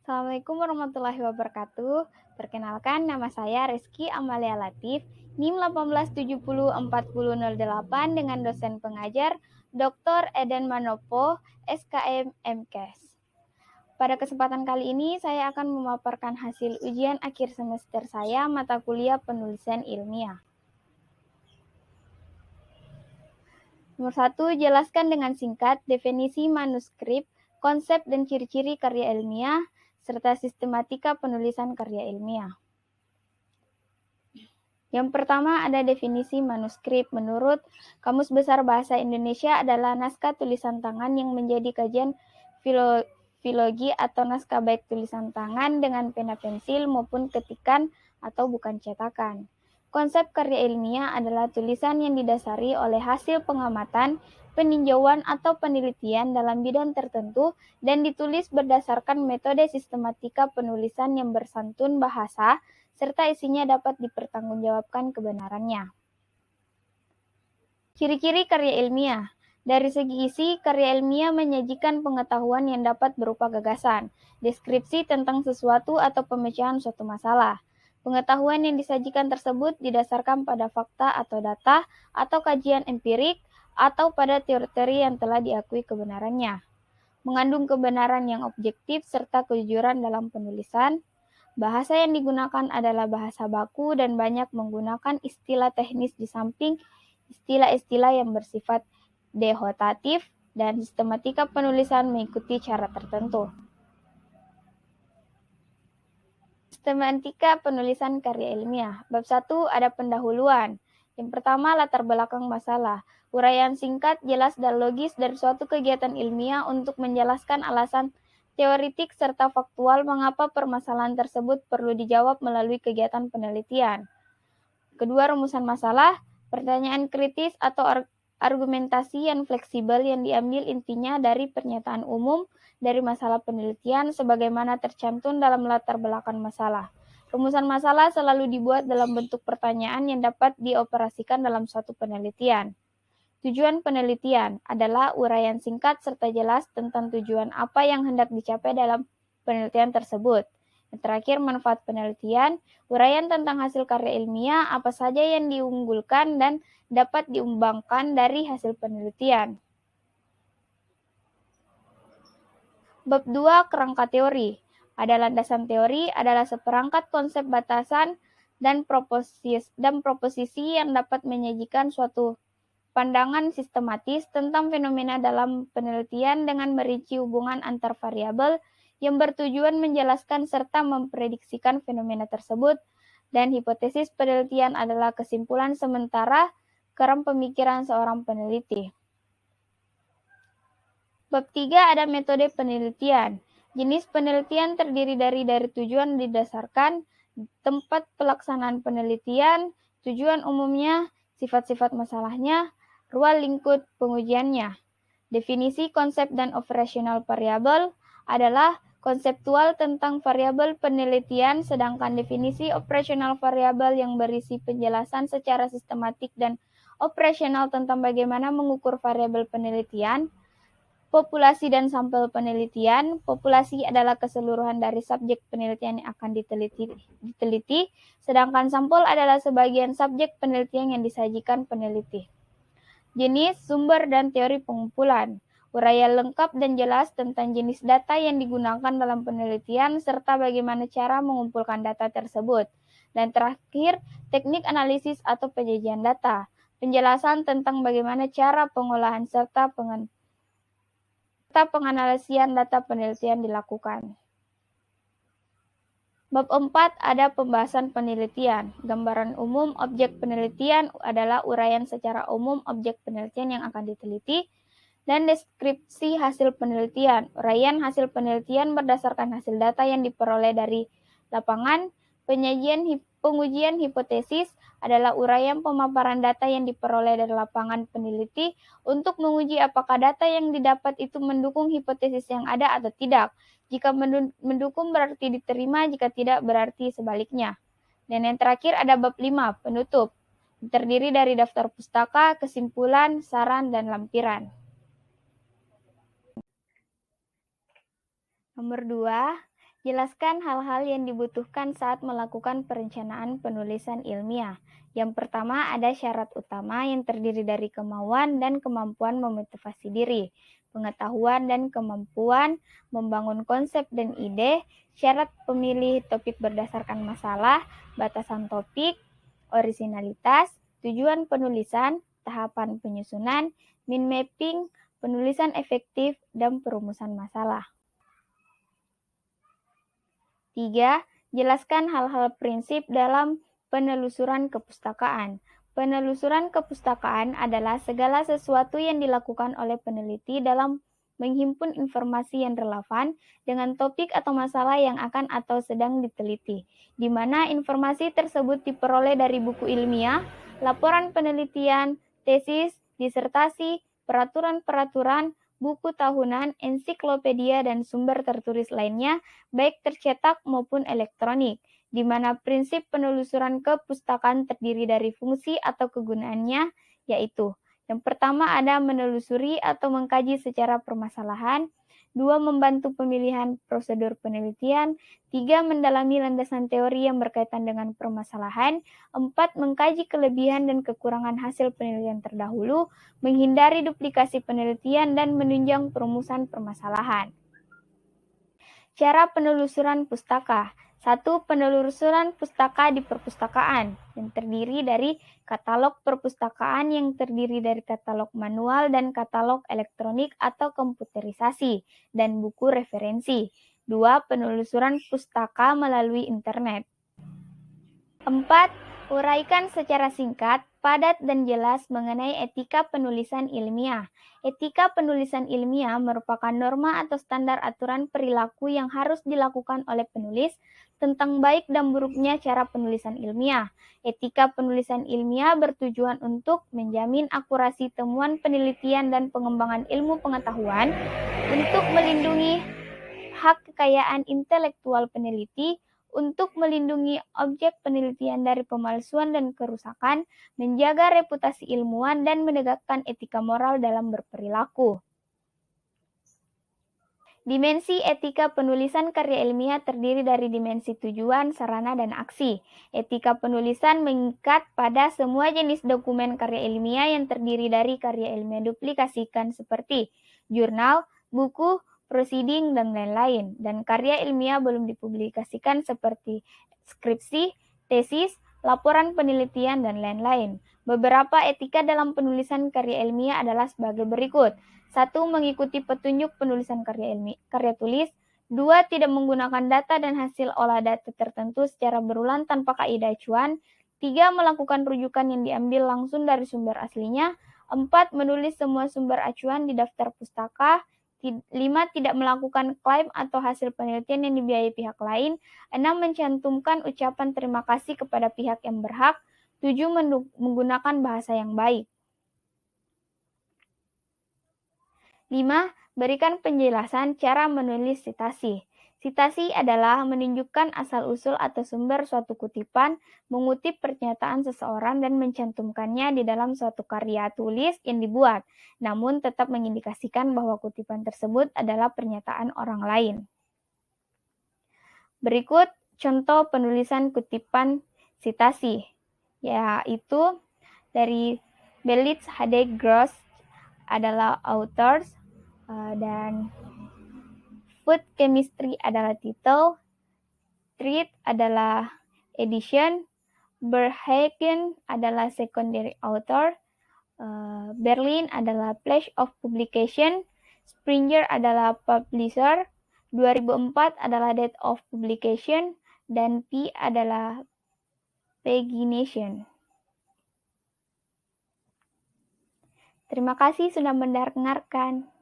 Assalamualaikum warahmatullahi wabarakatuh. Perkenalkan, nama saya Rizky Amalia Latif, NIM 18704008 dengan dosen pengajar Dr. Eden Manopo, SKM MKes. Pada kesempatan kali ini, saya akan memaparkan hasil ujian akhir semester saya mata kuliah penulisan ilmiah. Nomor 1, jelaskan dengan singkat definisi manuskrip, konsep dan ciri-ciri karya ilmiah, serta sistematika penulisan karya ilmiah. Yang pertama ada definisi manuskrip. Menurut Kamus Besar Bahasa Indonesia adalah naskah tulisan tangan yang menjadi kajian filologi atau naskah baik tulisan tangan dengan pena pensil maupun ketikan atau bukan cetakan. Konsep karya ilmiah adalah tulisan yang didasari oleh hasil pengamatan, peninjauan atau penelitian dalam bidang tertentu dan ditulis berdasarkan metode sistematika penulisan yang bersantun bahasa, serta isinya dapat dipertanggungjawabkan kebenarannya. Ciri-ciri karya ilmiah. Dari segi isi, karya ilmiah menyajikan pengetahuan yang dapat berupa gagasan, deskripsi tentang sesuatu atau pemecahan suatu masalah. Pengetahuan yang disajikan tersebut didasarkan pada fakta atau data, atau kajian empirik, atau pada teori-teori yang telah diakui kebenarannya. Mengandung kebenaran yang objektif serta kejujuran dalam penulisan. Bahasa yang digunakan adalah bahasa baku dan banyak menggunakan istilah teknis di samping istilah-istilah yang bersifat dehotatif dan sistematika penulisan mengikuti cara tertentu. Sistematika penulisan karya ilmiah. Bab 1 ada pendahuluan. Yang pertama, latar belakang masalah. Uraian singkat, jelas, dan logis dari suatu kegiatan ilmiah untuk menjelaskan alasan teoritik serta faktual mengapa permasalahan tersebut perlu dijawab melalui kegiatan penelitian. Kedua, rumusan masalah, pertanyaan kritis atau argumentasi yang fleksibel yang diambil intinya dari pernyataan umum dari masalah penelitian sebagaimana tercantum dalam latar belakang masalah. Rumusan masalah selalu dibuat dalam bentuk pertanyaan yang dapat dioperasikan dalam suatu penelitian. Tujuan penelitian adalah uraian singkat serta jelas tentang tujuan apa yang hendak dicapai dalam penelitian tersebut. Yang terakhir, manfaat penelitian, uraian tentang hasil karya ilmiah, apa saja yang diunggulkan dan dapat diumbangkan dari hasil penelitian. Bab 2, kerangka teori. Ada landasan teori adalah seperangkat konsep batasan dan proposisi yang dapat menyajikan suatu pandangan sistematis tentang fenomena dalam penelitian dengan merinci hubungan antar variabel yang bertujuan menjelaskan serta memprediksikan fenomena tersebut, dan hipotesis penelitian adalah kesimpulan sementara kerangka pemikiran seorang peneliti. Bab 3 ada metode penelitian. Jenis penelitian terdiri dari tujuan didasarkan, tempat pelaksanaan penelitian, tujuan umumnya, sifat-sifat masalahnya, ruang lingkup pengujiannya. Definisi konsep dan operasional variabel adalah konseptual tentang variabel penelitian, sedangkan definisi operasional variabel yang berisi penjelasan secara sistematik dan operasional tentang bagaimana mengukur variabel penelitian. Populasi dan sampel penelitian. Populasi adalah keseluruhan dari subjek penelitian yang akan diteliti, sedangkan sampel adalah sebagian subjek penelitian yang disajikan peneliti. Jenis, sumber, dan teori pengumpulan. Uraian lengkap dan jelas tentang jenis data yang digunakan dalam penelitian serta bagaimana cara mengumpulkan data tersebut. Dan terakhir, teknik analisis atau penyajian data. Penjelasan tentang bagaimana cara pengolahan serta penganalisian data penelitian dilakukan. Bab 4 ada pembahasan penelitian. Gambaran umum objek penelitian adalah uraian secara umum objek penelitian yang akan diteliti, dan deskripsi hasil penelitian. Uraian hasil penelitian berdasarkan hasil data yang diperoleh dari lapangan. Pengujian hipotesis adalah uraian pemaparan data yang diperoleh dari lapangan peneliti untuk menguji apakah data yang didapat itu mendukung hipotesis yang ada atau tidak. Jika mendukung berarti diterima, jika tidak berarti sebaliknya. Dan yang terakhir ada bab 5, penutup. Terdiri dari daftar pustaka, kesimpulan, saran, dan lampiran. Nomor 2, Jelaskan hal-hal yang dibutuhkan saat melakukan perencanaan penulisan ilmiah. Yang pertama ada syarat utama yang terdiri dari kemauan dan kemampuan memotivasi diri, pengetahuan dan kemampuan membangun konsep dan ide, syarat pemilih topik berdasarkan masalah, batasan topik, orisinalitas, tujuan penulisan, tahapan penyusunan, mind mapping, penulisan efektif, dan perumusan masalah. 3. Jelaskan hal-hal prinsip dalam penelusuran kepustakaan. Penelusuran kepustakaan adalah segala sesuatu yang dilakukan oleh peneliti dalam menghimpun informasi yang relevan dengan topik atau masalah yang akan atau sedang diteliti, di mana informasi tersebut diperoleh dari buku ilmiah, laporan penelitian, tesis, disertasi, peraturan-peraturan, buku tahunan, ensiklopedia, dan sumber tertulis lainnya, baik tercetak maupun elektronik, di mana prinsip penelusuran kepustakaan terdiri dari fungsi atau kegunaannya, yaitu yang pertama ada menelusuri atau mengkaji secara permasalahan, 2. Membantu pemilihan prosedur penelitian, 3. Mendalami landasan teori yang berkaitan dengan permasalahan, 4. Mengkaji kelebihan dan kekurangan hasil penelitian terdahulu, menghindari duplikasi penelitian, dan menunjang perumusan permasalahan. Cara penelusuran pustaka. 1. Penelusuran pustaka di perpustakaan yang terdiri dari katalog perpustakaan yang terdiri dari katalog manual dan katalog elektronik atau komputerisasi, dan buku referensi. 2. Penelusuran pustaka melalui internet. 4. Uraikan secara singkat, padat, dan jelas mengenai etika penulisan ilmiah. Etika penulisan ilmiah merupakan norma atau standar aturan perilaku yang harus dilakukan oleh penulis tentang baik dan buruknya cara penulisan ilmiah. Etika penulisan ilmiah bertujuan untuk menjamin akurasi temuan penelitian dan pengembangan ilmu pengetahuan, untuk melindungi hak kekayaan intelektual peneliti, untuk melindungi objek penelitian dari pemalsuan dan kerusakan, menjaga reputasi ilmuwan, dan menegakkan etika moral dalam berperilaku. Dimensi etika penulisan karya ilmiah terdiri dari dimensi tujuan, sarana, dan aksi. Etika penulisan mengikat pada semua jenis dokumen karya ilmiah yang terdiri dari karya ilmiah duplikasikan seperti jurnal, buku, proceeding, dan lain-lain, dan karya ilmiah belum dipublikasikan seperti skripsi, tesis, laporan penelitian, dan lain-lain. Beberapa etika dalam penulisan karya ilmiah adalah sebagai berikut. 1. Mengikuti petunjuk penulisan karya tulis. 2. Tidak menggunakan data dan hasil olah data tertentu secara berulang tanpa kaidah acuan. 3. Melakukan rujukan yang diambil langsung dari sumber aslinya. 4. Menulis semua sumber acuan di daftar pustaka. 5. Tidak melakukan klaim atau hasil penelitian yang dibiayai pihak lain. 6. Mencantumkan ucapan terima kasih kepada pihak yang berhak. 7. Menggunakan bahasa yang baik. 5. Berikan penjelasan cara menulis sitasi. Sitasi adalah menunjukkan asal-usul atau sumber suatu kutipan, mengutip pernyataan seseorang dan mencantumkannya di dalam suatu karya tulis yang dibuat, namun tetap mengindikasikan bahwa kutipan tersebut adalah pernyataan orang lain. Berikut contoh penulisan kutipan sitasi, yaitu dari Belitz H.D. Gross adalah authors, dan Food Chemistry adalah title, Treat adalah edition, Verhagen adalah secondary author, Berlin adalah place of publication, Springer adalah publisher, 2004 adalah date of publication, dan P adalah pagination. Terima kasih sudah mendengarkan.